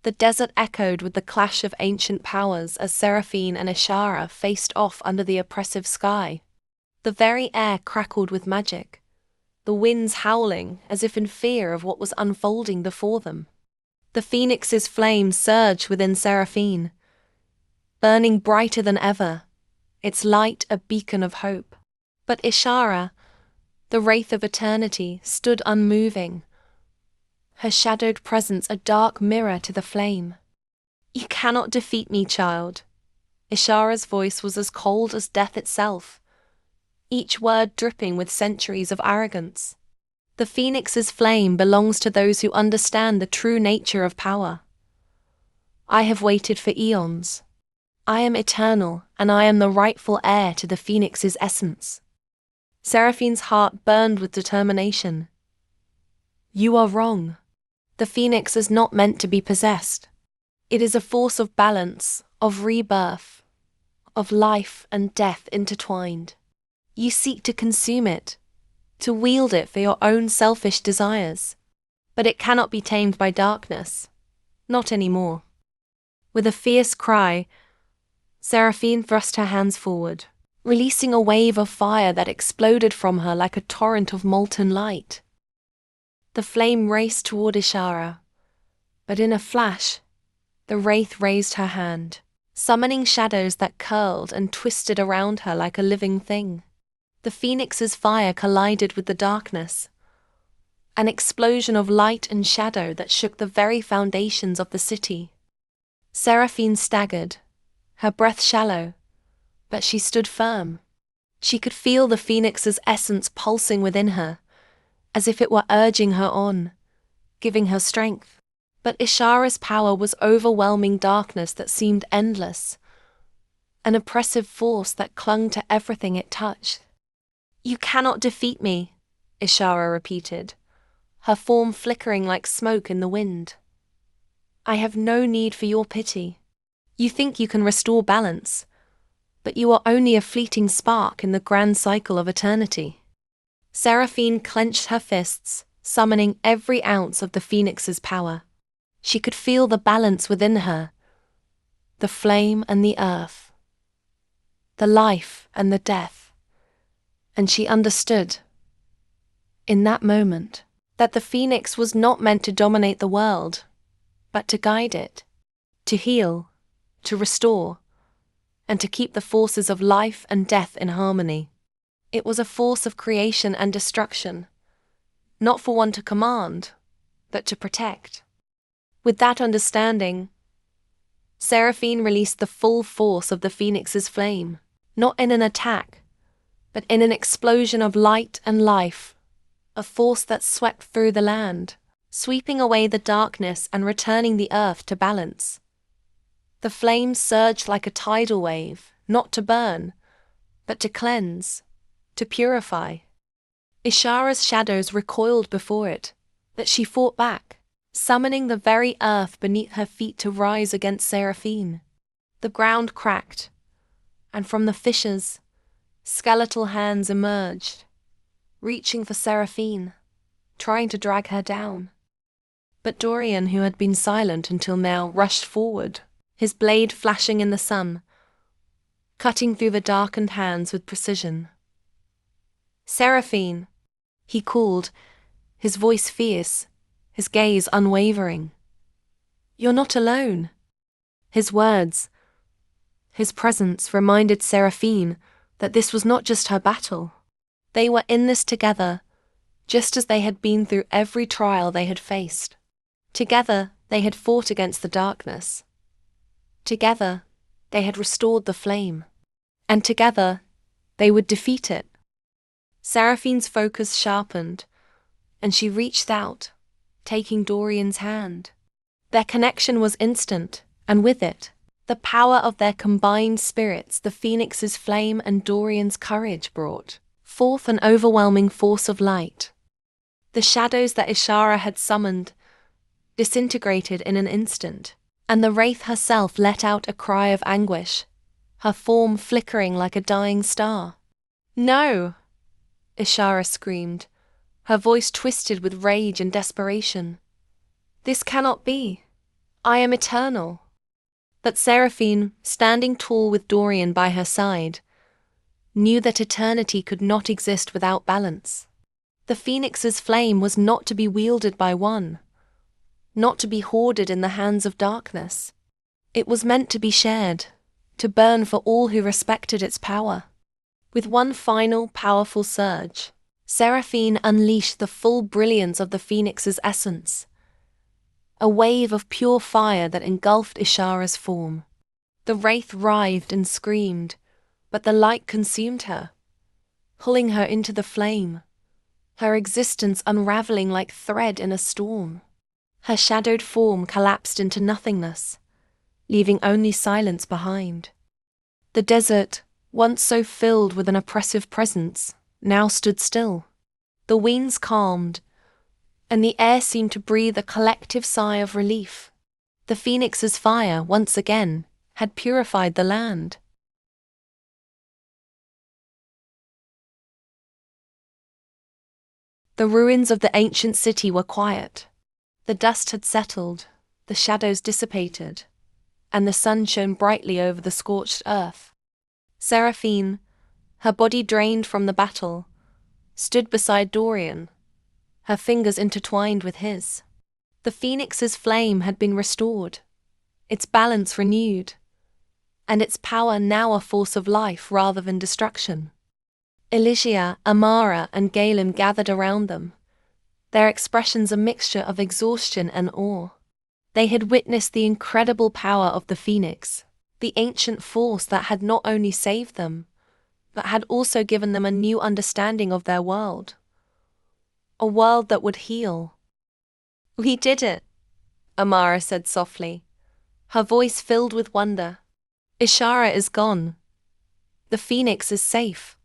The desert echoed with the clash of ancient powers as Seraphine and Ishara faced off under the oppressive sky. The very air crackled with magic, the winds howling as if in fear of what was unfolding before them. The phoenix's flame surged within Seraphine, burning brighter than ever, its light a beacon of hope. But Ishara, the wraith of eternity, stood unmoving, her shadowed presence a dark mirror to the flame. "You cannot defeat me, child." Ishara's voice was as cold as death itself, each word dripping with centuries of arrogance. "The phoenix's flame belongs to those who understand the true nature of power. I have waited for eons. I am eternal, and I am the rightful heir to the phoenix's essence." Seraphine's heart burned with determination. "You are wrong. The phoenix is not meant to be possessed. It is a force of balance, of rebirth, of life and death intertwined. You seek to consume it, to wield it for your own selfish desires. But it cannot be tamed by darkness. Not anymore." With a fierce cry, Seraphine thrust her hands forward, releasing a wave of fire that exploded from her like a torrent of molten light. The flame raced toward Ishara, but in a flash, the wraith raised her hand, summoning shadows that curled and twisted around her like a living thing. The phoenix's fire collided with the darkness, an explosion of light and shadow that shook the very foundations of the city. Seraphine staggered, her breath shallow, but she stood firm. She could feel the phoenix's essence pulsing within her, as if it were urging her on, giving her strength. But Ishara's power was overwhelming darkness that seemed endless, an oppressive force that clung to everything it touched. "You cannot defeat me," Ishara repeated, her form flickering like smoke in the wind. "I have no need for your pity. You think you can restore balance, but you are only a fleeting spark in the grand cycle of eternity." Seraphine clenched her fists, summoning every ounce of the phoenix's power. She could feel the balance within her, the flame and the earth, the life and the death, and she understood, in that moment, that the phoenix was not meant to dominate the world, but to guide it, to heal, to restore, and to keep the forces of life and death in harmony. It was a force of creation and destruction, not for one to command, but to protect. With that understanding, Seraphine released the full force of the phoenix's flame, not in an attack, but in an explosion of light and life, a force that swept through the land, sweeping away the darkness and returning the earth to balance. The flame surged like a tidal wave, not to burn, but to cleanse, to purify. Ishara's shadows recoiled before it, but she fought back, summoning the very earth beneath her feet to rise against Seraphine. The ground cracked, and from the fissures, skeletal hands emerged, reaching for Seraphine, trying to drag her down. But Dorian, who had been silent until now, rushed forward, his blade flashing in the sun, cutting through the darkened hands with precision. "Seraphine," he called, his voice fierce, his gaze unwavering. "You're not alone." His words, his presence reminded Seraphine that this was not just her battle. They were in this together, just as they had been through every trial they had faced. Together, they had fought against the darkness. Together, they had restored the flame. And together, they would defeat it. Seraphine's focus sharpened, and she reached out, taking Dorian's hand. Their connection was instant, and with it, the power of their combined spirits the phoenix's flame and Dorian's courage brought forth an overwhelming force of light. The shadows that Ishara had summoned disintegrated in an instant, and the wraith herself let out a cry of anguish, her form flickering like a dying star. "No!" Ishara screamed, her voice twisted with rage and desperation. "This cannot be. I am eternal. But Seraphine, standing tall with Dorian by her side, knew that eternity could not exist without balance. The phoenix's flame was not to be wielded by one, not to be hoarded in the hands of darkness. It was meant to be shared, to burn for all who respected its power. With one final, powerful surge, Seraphine unleashed the full brilliance of the phoenix's essence, a wave of pure fire that engulfed Ishara's form. The wraith writhed and screamed, but the light consumed her, pulling her into the flame, her existence unraveling like thread in a storm. Her shadowed form collapsed into nothingness, leaving only silence behind. The desert, once so filled with an oppressive presence, now stood still. The winds calmed, and the air seemed to breathe a collective sigh of relief. The phoenix's fire, once again, had purified the land. The ruins of the ancient city were quiet. The dust had settled, the shadows dissipated, and the sun shone brightly over the scorched earth. Seraphine, her body drained from the battle, stood beside Dorian, her fingers intertwined with his. The phoenix's flame had been restored, its balance renewed, and its power now a force of life rather than destruction. Elysia, Amara, and Galen gathered around them, their expressions a mixture of exhaustion and awe. They had witnessed the incredible power of the phoenix, the ancient force that had not only saved them, but had also given them a new understanding of their world. A world that would heal. "We did it," Amara said softly, her voice filled with wonder. "Ishara is gone. The phoenix is safe."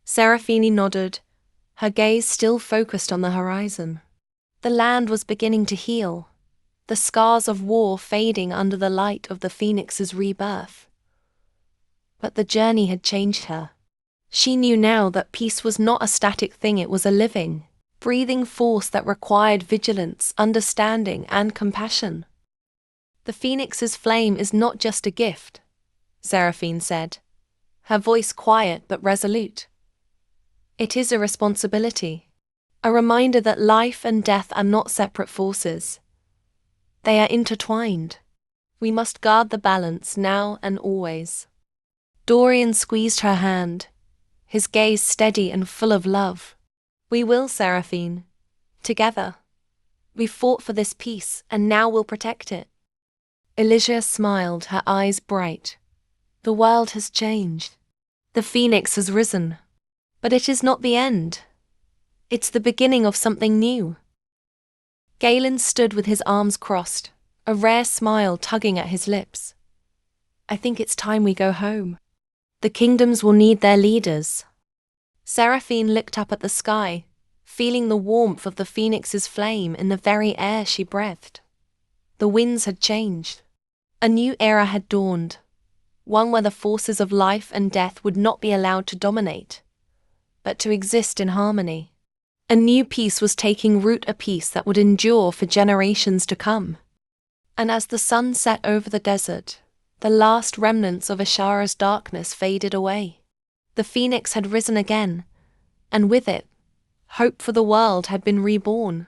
Seraphine nodded, her gaze still focused on the horizon. The land was beginning to heal, the scars of war fading under the light of the phoenix's rebirth. But the journey had changed her. She knew now that peace was not a static thing, it was a living, breathing force that required vigilance, understanding, and compassion. "The phoenix's flame is not just a gift," Seraphine said, her voice quiet but resolute. "It is a responsibility, a reminder that life and death are not separate forces. They are intertwined. We must guard the balance now and always." Dorian squeezed her hand, his gaze steady and full of love. "We will, Seraphine. Together. We fought for this peace, and now we'll protect it." Elysia smiled, her eyes bright. "The world has changed. The phoenix has risen. But it is not the end. It's the beginning of something new." Galen stood with his arms crossed, a rare smile tugging at his lips. "I think it's time we go home. The kingdoms will need their leaders." Seraphine looked up at the sky, feeling the warmth of the phoenix's flame in the very air she breathed. The winds had changed. A new era had dawned, one where the forces of life and death would not be allowed to dominate, but to exist in harmony. A new peace was taking root, a peace that would endure for generations to come. And as the sun set over the desert, the last remnants of Ishara's darkness faded away. The phoenix had risen again, and with it, hope for the world had been reborn.